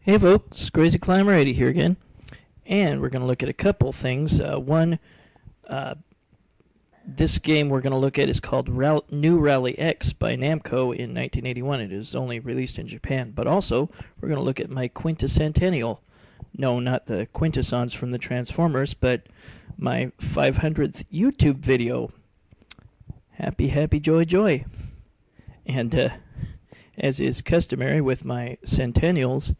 Hey folks, Crazy Climber 80 here again, and we're going to look at a couple things. Uh, this game we're going to look at is called New Rally X by Namco in 1981. It is only released in Japan, but also we're going to look at my quinticentennial. No, not the quintessons from the Transformers, but my 500th YouTube video. Happy, happy, joy, joy. And as is customary with my centennials,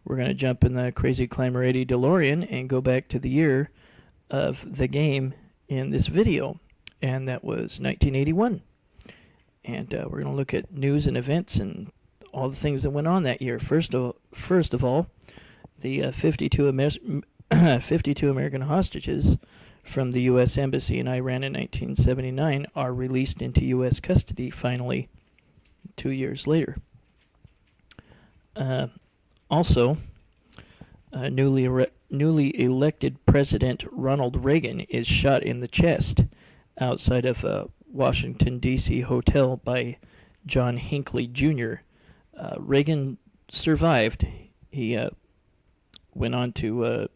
we're going to jump in the Crazy Climber 80 DeLorean and go back to the year of the game in this video, and that was 1981. And we're going to look at news and events and all the things that went on that year. First of all, the 52 American hostages from the U.S. Embassy in Iran in 1979 are released into U.S. custody finally 2 years later. Also, newly elected President Ronald Reagan is shot in the chest outside of a Washington, D.C. hotel by John Hinckley, Jr. Reagan survived. He went on to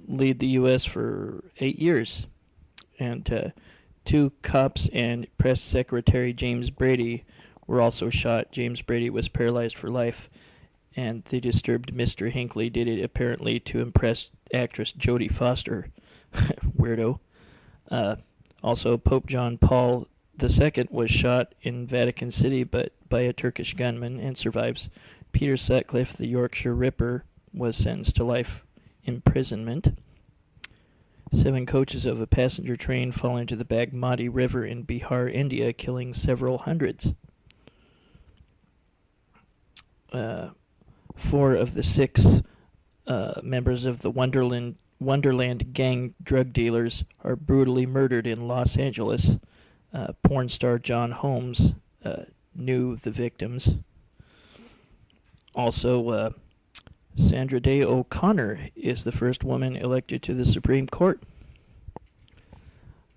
lead the U.S. for 8 years. And two cops and press secretary James Brady were also shot. James Brady was paralyzed for life, and the disturbed Mr. Hinckley did it apparently to impress actress Jodie Foster. Weirdo. Also, Pope John Paul II was shot in Vatican City but by a Turkish gunman and survives. Peter Sutcliffe, the Yorkshire Ripper, was sentenced to life imprisonment. 7 coaches of a passenger train fall into the Bagmati River in Bihar, India, killing several hundreds. 4 of the 6 members of the Wonderland gang drug dealers are brutally murdered in Los Angeles. Porn star John Holmes knew the victims. Also, Sandra Day O'Connor is the first woman elected to the Supreme Court.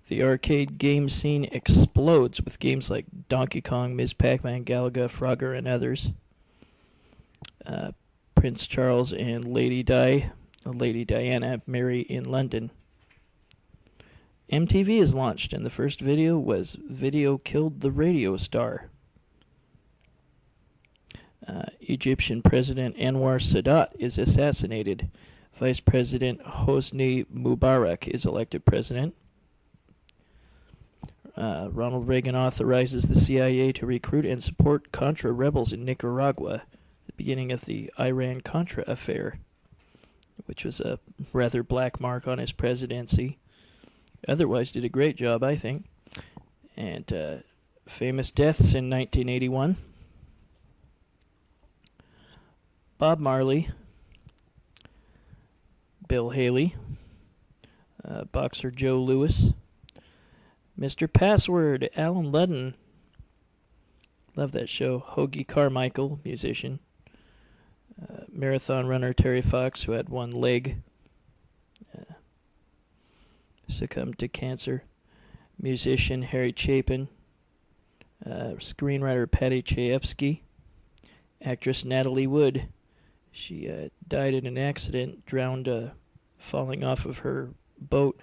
The arcade game scene explodes with games like Donkey Kong, Ms. Pac-Man, Galaga, Frogger, and others. Prince Charles and Lady Diana marry in London. MTV is launched, and the first video was Video Killed the Radio Star. Egyptian President Anwar Sadat is assassinated. Vice President Hosni Mubarak is elected president. Ronald Reagan authorizes the CIA to recruit and support Contra rebels in Nicaragua, the beginning of the Iran-Contra affair, which was a rather black mark on his presidency. Otherwise did a great job, I think. And famous deaths in 1981. Bob Marley, Bill Haley, boxer Joe Louis, Mr. Password, Alan Ludden. Love that show. Hoagie Carmichael, musician. Marathon runner Terry Fox, who had one leg, succumbed to cancer. Musician Harry Chapin. Screenwriter Patty Chayefsky. Actress Natalie Wood. She died in an accident, drowned falling off of her boat.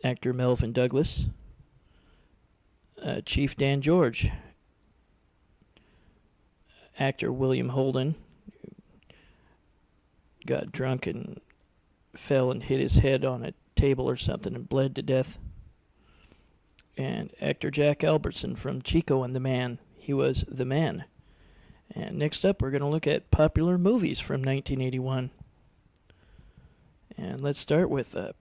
Actor Melvin Douglas. Chief Dan George. Actor William Holden got drunk and fell and hit his head on a table or something and bled to death. And actor Jack Albertson from Chico and the Man. He was the man. And next up, we're going to look at popular movies from 1981. And let's start with the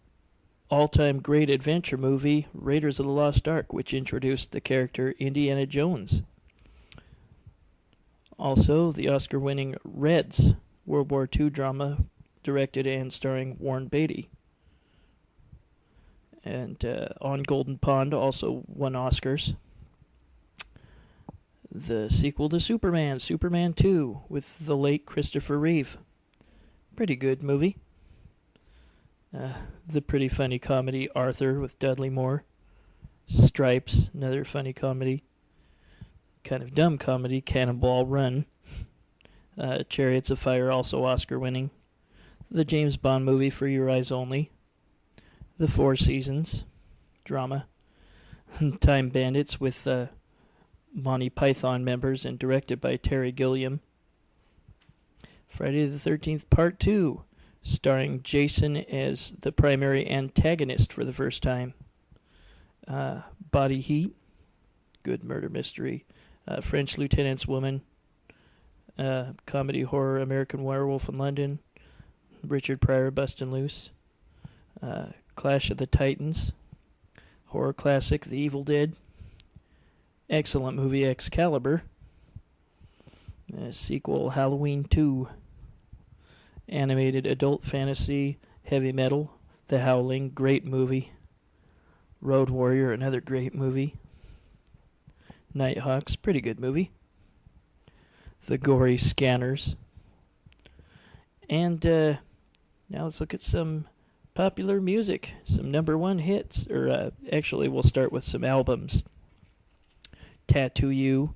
all-time great adventure movie, Raiders of the Lost Ark, which introduced the character Indiana Jones. Also, the Oscar-winning Reds, World War II drama, directed and starring Warren Beatty. And On Golden Pond also won Oscars. The sequel to Superman, Superman 2, with the late Christopher Reeve. Pretty good movie. The pretty funny comedy Arthur with Dudley Moore. Stripes, another funny comedy. kind of dumb comedy, Cannonball Run. Chariots of Fire, also Oscar-winning. The James Bond movie, For Your Eyes Only. The Four Seasons, drama. Time Bandits with Monty Python members and directed by Terry Gilliam. Friday the 13th Part 2, starring Jason as the primary antagonist for the first time. Body Heat, good murder mystery. French Lieutenant's Woman, comedy horror American Werewolf in London. Richard Pryor, Bustin' Loose. Clash of the Titans, horror classic The Evil Dead. Excellent movie Excalibur. Sequel Halloween 2. Animated adult fantasy heavy metal The Howling, great movie. Road Warrior, another great movie. Nighthawks, pretty good movie. The Gory Scanners. And now let's look at some popular music, some number one hits. Or actually, we'll start with some albums. Tattoo You,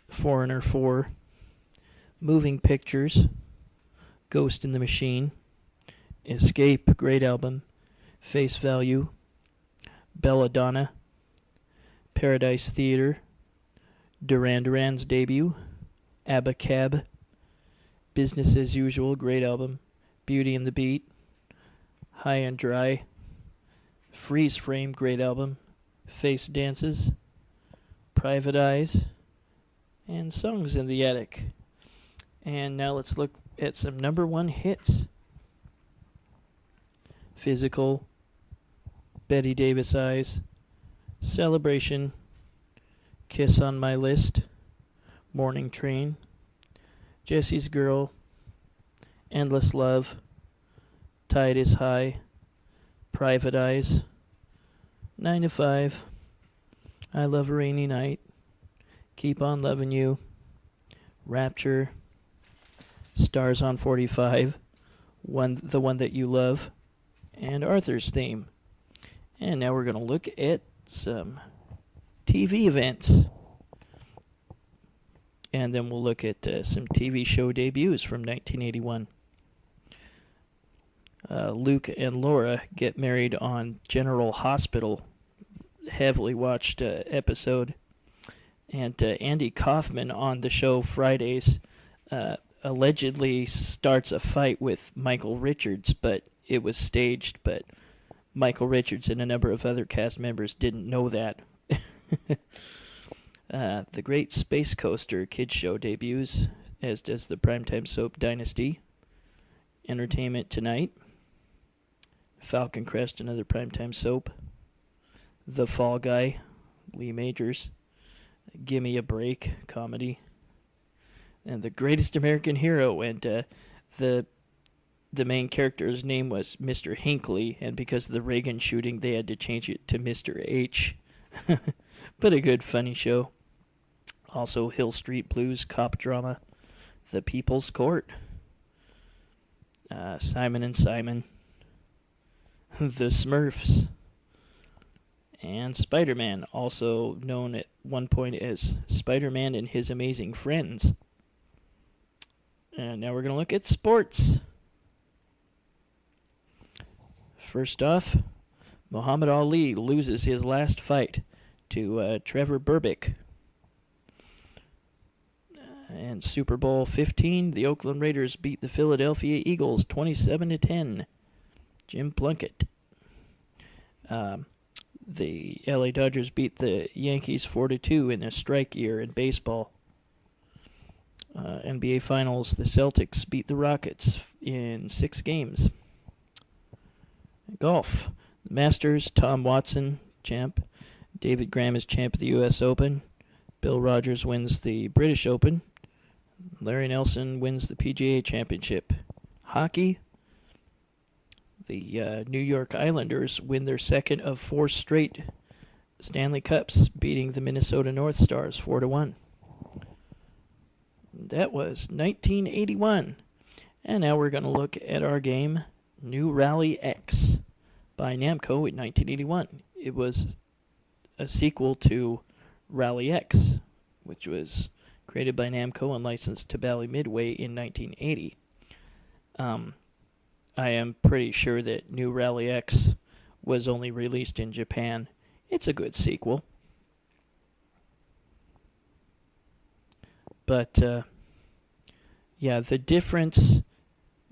Foreigner 4, Moving Pictures, Ghost in the Machine, Escape, great album, Face Value, Belladonna, Paradise Theater, Duran Duran's debut, ABBA Cab, Business as Usual, great album, Beauty and the Beat, High and Dry, Freeze Frame, great album, Face Dances, Private Eyes, and Songs in the Attic. And now let's look at some number one hits. Physical, Betty Davis Eyes, Celebration, Kiss on My List, Morning Train, Jesse's Girl, Endless Love, Tide is High, Private Eyes, 9 to 5, I Love a Rainy Night, Keep on Loving You, Rapture, Stars on 45, The One That You Love, and Arthur's Theme. And now we're going to look at some TV events. And then we'll look at some TV show debuts from 1981. Luke and Laura get married on General Hospital, heavily watched episode. And Andy Kaufman on the show Fridays allegedly starts a fight with Michael Richards, but it was staged. But Michael Richards and a number of other cast members didn't know that. The Great Space Coaster kids show debuts, as does the primetime soap Dynasty. Entertainment Tonight, Falcon Crest, another primetime soap. The Fall Guy, Lee Majors. Gimme a Break, comedy. And The Greatest American Hero, and the main character's name was Mr. Hinckley, and because of the Reagan shooting, they had to change it to Mr. H. But a good, funny show. Also, Hill Street Blues, cop drama. The People's Court. Simon and Simon. The Smurfs. And Spider-Man, also known at one point as Spider-Man and His Amazing Friends. And now we're going to look at sports. First off, Muhammad Ali loses his last fight to Trevor Berbick. And Super Bowl 15, the Oakland Raiders beat the Philadelphia Eagles 27-10. Jim Plunkett. The LA Dodgers beat the Yankees 4-2 in a strike year in baseball. NBA Finals, the Celtics beat the Rockets in 6 games. Golf, Masters, Tom Watson, champ. David Graham is champ of the U.S. Open. Bill Rogers wins the British Open. Larry Nelson wins the PGA Championship. Hockey, the New York Islanders win their second of 4 straight Stanley Cups, beating the Minnesota North Stars 4-1. That was 1981. And now we're going to look at our game, New Rally X, by Namco in 1981. It was a sequel to Rally X, which was created by Namco and licensed to Bally Midway in 1980. I am pretty sure that New Rally X was only released in Japan. It's a good sequel. But, yeah, the difference...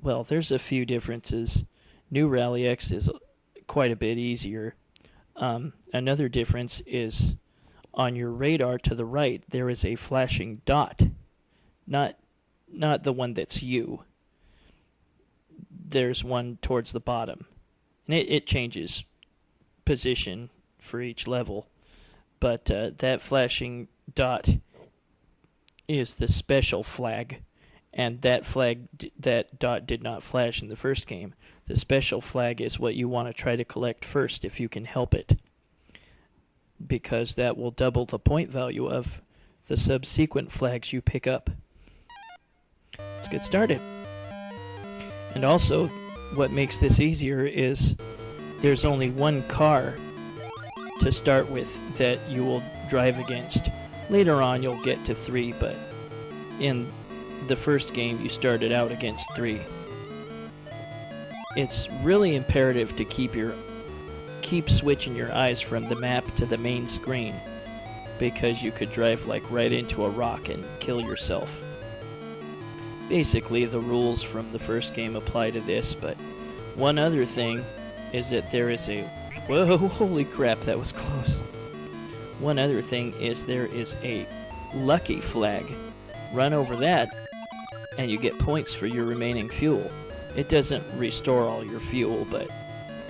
Well, there's a few differences. New Rally X is quite a bit easier. Another difference is on your radar to the right, there is a flashing dot. Not the one that's you. There's one towards the bottom. And it changes position for each level. But that flashing dot is the special flag. And that dot did not flash in the first game. The special flag is what you want to try to collect first if you can help it, because that will double the point value of the subsequent flags you pick up. Let's get started. And also, what makes this easier is there's only one car to start with that you will drive against. Later on you'll get to 3, but in the first game you started out against 3. It's really imperative to keep switching your eyes from the map to the main screen, because you could drive like right into a rock and kill yourself. Basically, the rules from the first game apply to this, but one other thing is that there is a... Whoa, holy crap, that was close. One other thing is there is a lucky flag. Run over that, and you get points for your remaining fuel. It doesn't restore all your fuel, but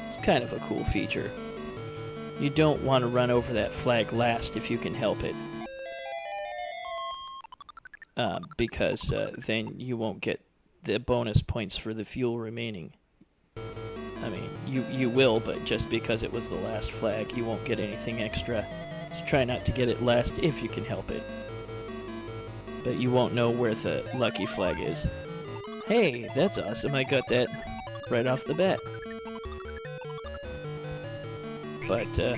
it's kind of a cool feature. You don't want to run over that flag last if you can help it. Because then you won't get the bonus points for the fuel remaining. I mean, you will, but just because it was the last flag, you won't get anything extra. So try not to get it last if you can help it. But you won't know where the lucky flag is. Hey, that's awesome. I got that right off the bat. But, yeah.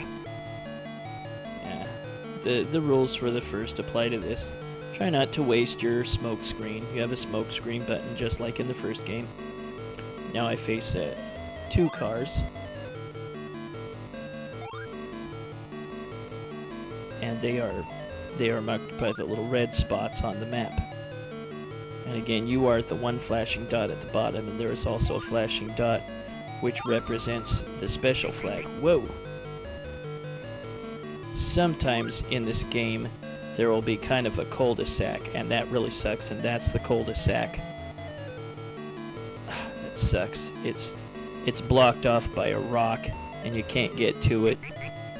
The rules for the first apply to this. Try not to waste your smoke screen. You have a smoke screen button just like in the first game. Now I face 2 cars. And they are marked by the little red spots on the map. And again, you are the one flashing dot at the bottom, and there is also a flashing dot which represents the special flag. Whoa! Sometimes in this game there will be kind of a cul-de-sac, and that really sucks, and that's the cul-de-sac. That sucks. It's blocked off by a rock, and you can't get to it.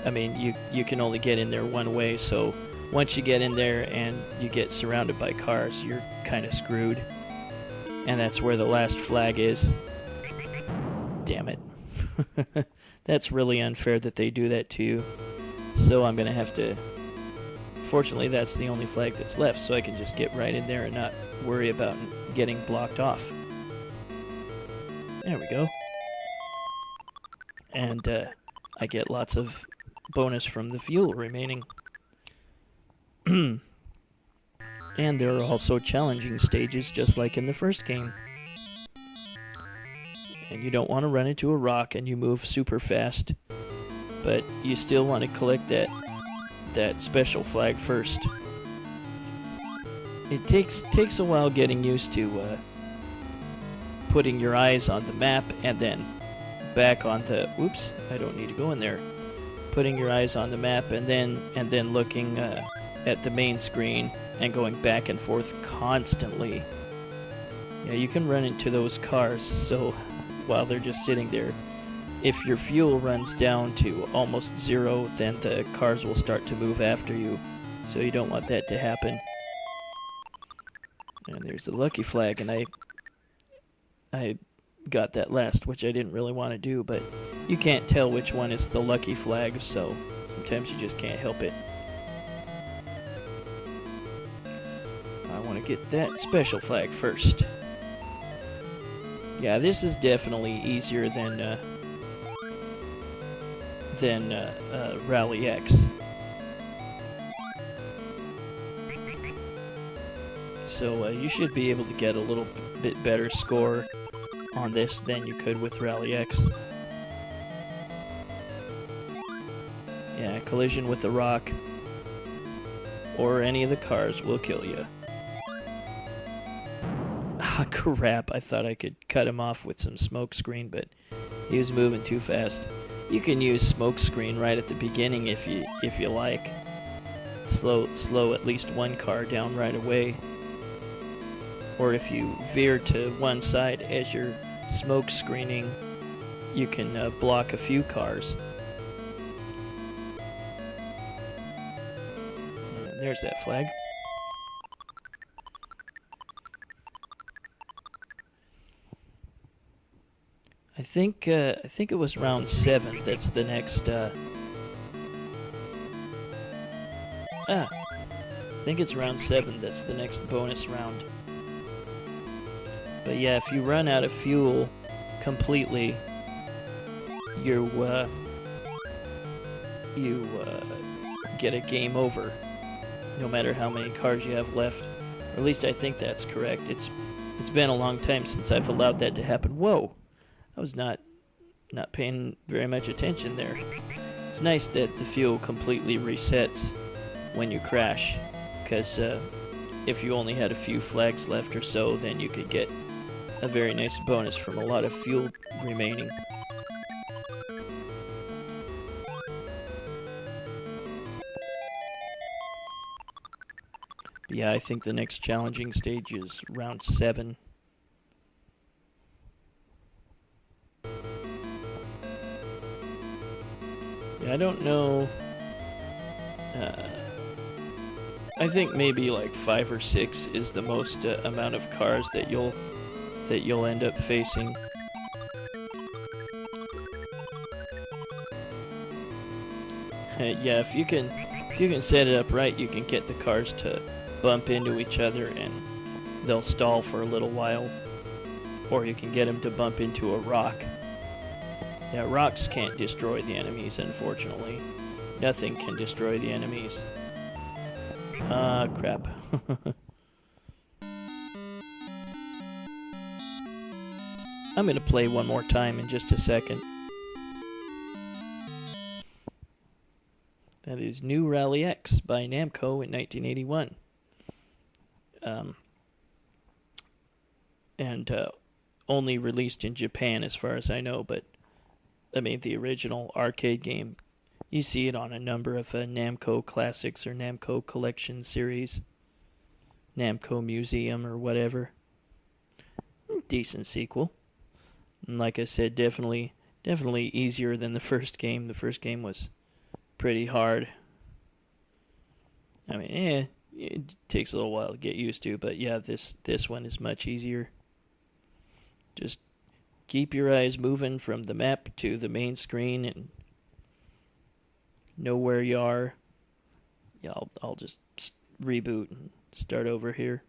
I mean, you can only get in there one way, so once you get in there and you get surrounded by cars, you're kind of screwed. And that's where the last flag is. Damn it. That's really unfair that they do that to you. So I'm going to have to... Fortunately, that's the only flag that's left, so I can just get right in there and not worry about getting blocked off. There we go. And I get lots of bonus from the fuel remaining. And there are also challenging stages just like in the first game. And you don't want to run into a rock and you move super fast, but you still want to collect that special flag first. It takes a while getting used to putting your eyes on the map and then back on the... Oops, I don't need to go in there. Putting your eyes on the map and then looking at the main screen and going back and forth constantly. Yeah, you can run into those cars, so while they're just sitting there, if your fuel runs down to almost 0, then the cars will start to move after you, so you don't want that to happen. And there's the lucky flag, and I got that last, which I didn't really want to do, but you can't tell which one is the lucky flag, so sometimes you just can't help it. I want to get that special flag first. Yeah, this is definitely easier than Rally X. So you should be able to get a little bit better score on this than you could with Rally X. Yeah, collision with the rock or any of the cars will kill you. Ah, crap. I thought I could cut him off with some smoke screen, but he was moving too fast. You can use smoke screen right at the beginning if you like. Slow at least one car down right away. Or if you veer to one side as you're smoke screening, you can block a few cars. And there's that flag. I think it was round 7. That's the next. I think it's round 7. That's the next bonus round. But yeah, if you run out of fuel completely, you get a game over. No matter how many cars you have left, or at least I think that's correct. It's been a long time since I've allowed that to happen. Whoa. I was not paying very much attention there. It's nice that the fuel completely resets when you crash, because if you only had a few flags left or so, then you could get a very nice bonus from a lot of fuel remaining. But yeah, I think the next challenging stage is round 7. I don't know. I think maybe like 5 or 6 is the most amount of cars that you'll end up facing. Yeah, if you can set it up right, you can get the cars to bump into each other and they'll stall for a little while, or you can get them to bump into a rock. Yeah, rocks can't destroy the enemies, unfortunately. Nothing can destroy the enemies. Ah, crap. I'm gonna play one more time in just a second. That is New Rally X by Namco in 1981. And only released in Japan as far as I know, but I mean, the original arcade game, you see it on a number of Namco Classics or Namco Collection series, Namco Museum or whatever. Decent sequel. And like I said, definitely easier than the first game. The first game was pretty hard. I mean, it takes a little while to get used to, but yeah, this one is much easier. Just keep your eyes moving from the map to the main screen and know where you are. Yeah, I'll just reboot and start over here.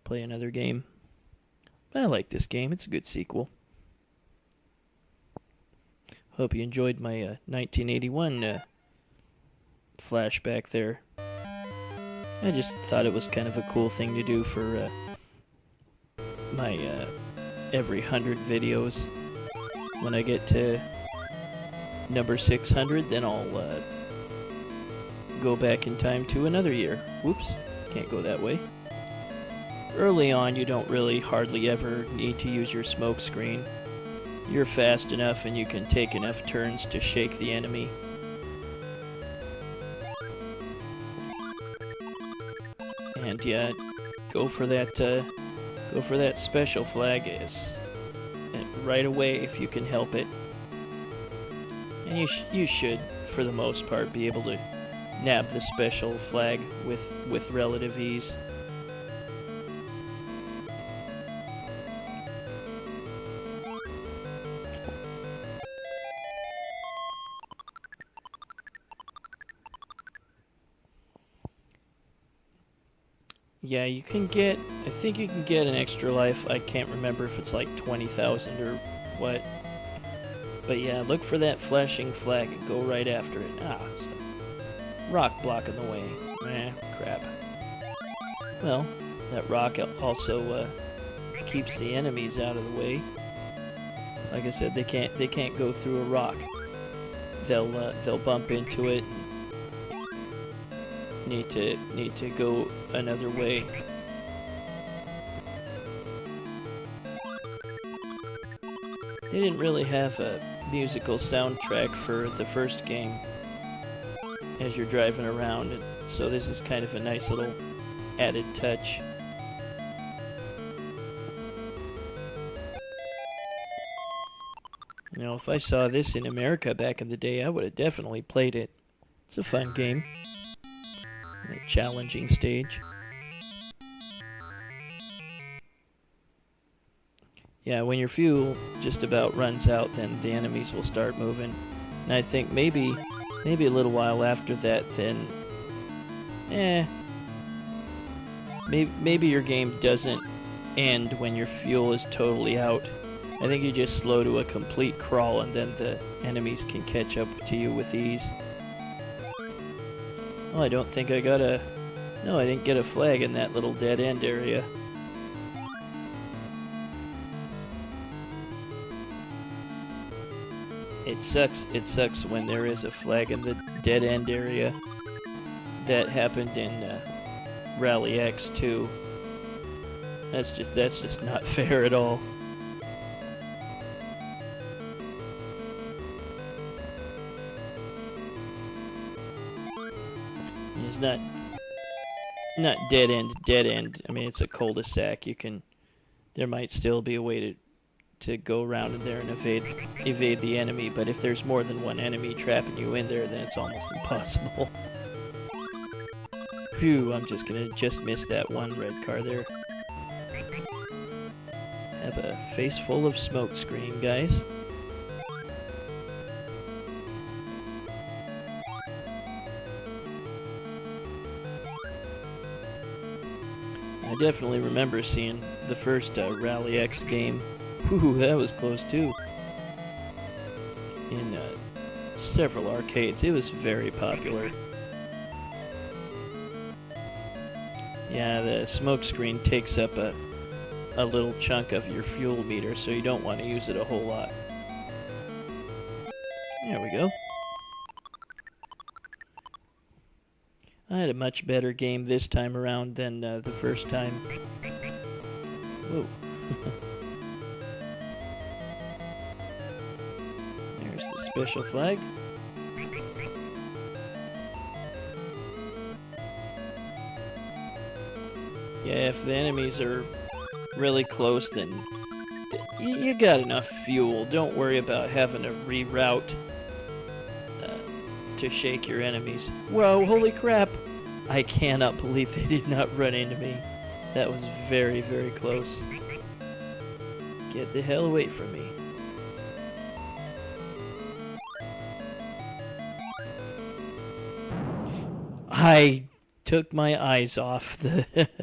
Play another game. I like this game. It's a good sequel. Hope you enjoyed my 1981 flashback there. I just thought it was kind of a cool thing to do for my every 100 videos. When I get to number 600, then I'll go back in time to another year. Whoops, can't go that way. Early on, you don't really hardly ever need to use your smoke screen. You're fast enough and you can take enough turns to shake the enemy. And yeah, go for that special flag right away if you can help it. And you should, for the most part, be able to nab the special flag with relative ease. Yeah, I think you can get an extra life. I can't remember if it's like 20,000 or what. But yeah, look for that flashing flag and go right after it. Ah, rock blocking the way. Crap. Well, That rock also keeps the enemies out of the way. Like I said, they can't go through a rock. They'll bump into it. Need to go another way. They didn't really have a musical soundtrack for the first game as you're driving around, and so this is kind of a nice little added touch. You know, if I saw this in America back in the day, I would have definitely played it. It's a fun game. A challenging stage. Yeah, when your fuel just about runs out, then the enemies will start moving. And I think maybe a little while after that, then, maybe your game doesn't end when your fuel is totally out. I think you just slow to a complete crawl, and then the enemies can catch up to you with ease. Oh, I don't think I got a... No, I didn't get a flag in that little dead end area. It sucks when there is a flag in the dead end area. That happened in Rally X too. That's just not fair at all. It's not dead end. I mean, it's a cul-de-sac. There might still be a way to go around in there and evade the enemy, but if there's more than one enemy trapping you in there, then it's almost impossible. Phew, I'm just gonna miss that one red car there. Have a face full of smoke screen, guys. I definitely remember seeing the first Rally X game. Whew, that was close too. In several arcades, it was very popular. Yeah, the smoke screen takes up a little chunk of your fuel meter, so you don't want to use it a whole lot. There we go. I had a much better game this time around than the first time. Whoa. There's the special flag. Yeah, if the enemies are really close, then you got enough fuel. Don't worry about having to reroute to shake your enemies. Whoa, holy crap! I cannot believe they did not run into me. That was very, very close. Get the hell away from me. I took my eyes off the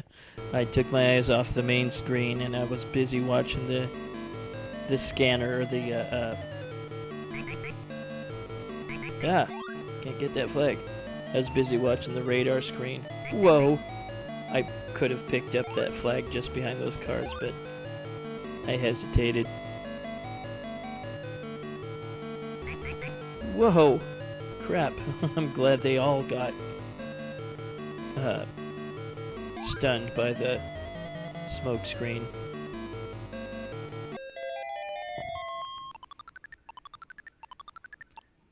main screen, and I was busy watching the scanner, or the can't get that flag. I was busy watching the radar screen. Whoa! I could have picked up that flag just behind those cars, but I hesitated. Whoa! Crap. I'm glad they all got stunned by the smoke screen.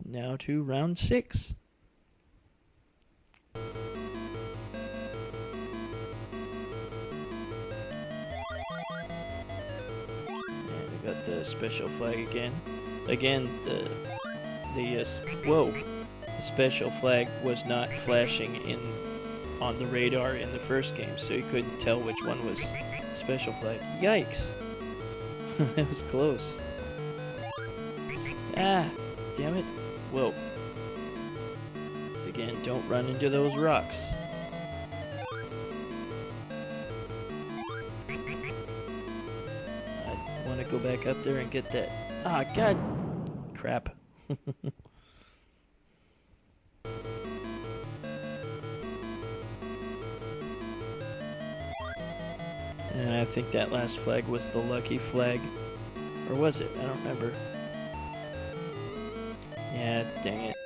Now to round 6. And I got the special flag again. Again, the special flag was not flashing on the radar in the first game, so you couldn't tell which one was special flag. Yikes! That was close. Ah, damn it. Whoa. Again, don't run into those rocks. I want to go back up there and get that. Ah, god! Crap. And I think that last flag was the lucky flag. Or was it? I don't remember. Yeah, dang it.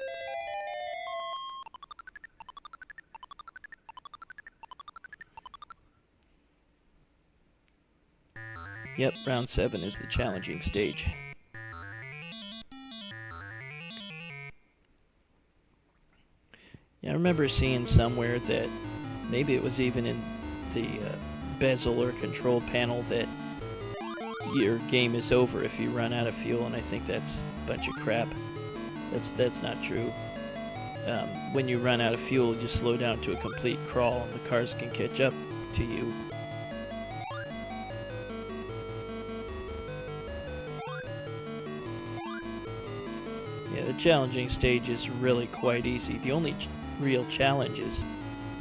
Yep, round 7 is the challenging stage. Yeah, I remember seeing somewhere that maybe it was even in the bezel or control panel that your game is over if you run out of fuel, and I think that's a bunch of crap. That's not true. When you run out of fuel, you slow down to a complete crawl, and the cars can catch up to you. Yeah, the challenging stage is really quite easy. The only real challenge is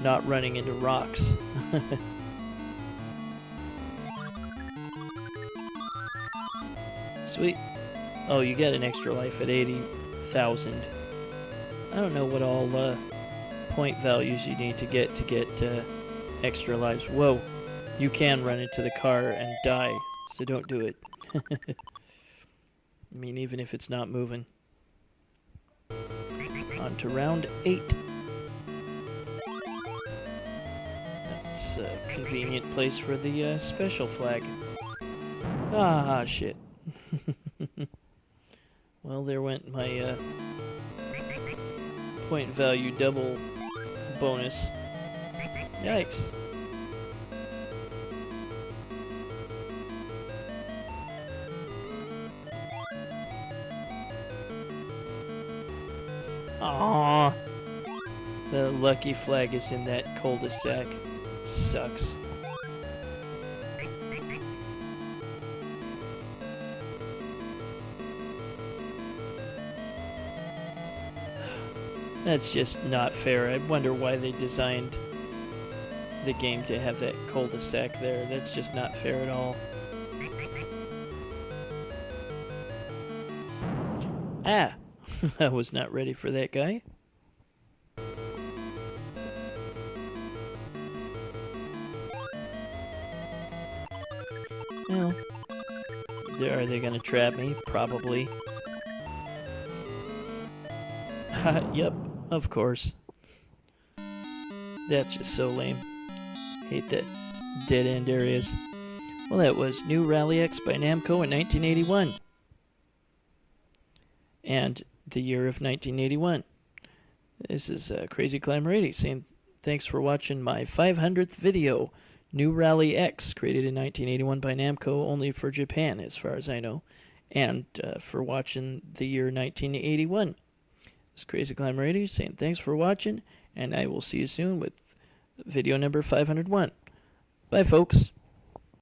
not running into rocks. Sweet. Oh, you get an extra life at 80,000. I don't know what all point values you need to get extra lives. Whoa, you can run into the car and die, so don't do it. I mean, even if it's not moving. On to round 8. That's a convenient place for the special flag. Ah, shit. Well, there went my point value double bonus. Yikes. Aww. The lucky flag is in that cul-de-sac. It sucks. That's just not fair. I wonder why they designed the game to have that cul-de-sac there. That's just not fair at all. Ah! I was not ready for that guy. Well, are they gonna trap me? Probably. Yep, of course. That's just so lame. Hate that dead-end areas. Well, that was New Rally X by Namco in 1981. And the year of 1981. This is Crazy Climber 80 saying thanks for watching my 500th video, New Rally X, created in 1981 by Namco, only for Japan, as far as I know, and for watching the year 1981. This is Crazy Climber 80 saying thanks for watching, and I will see you soon with video number 501. Bye, folks.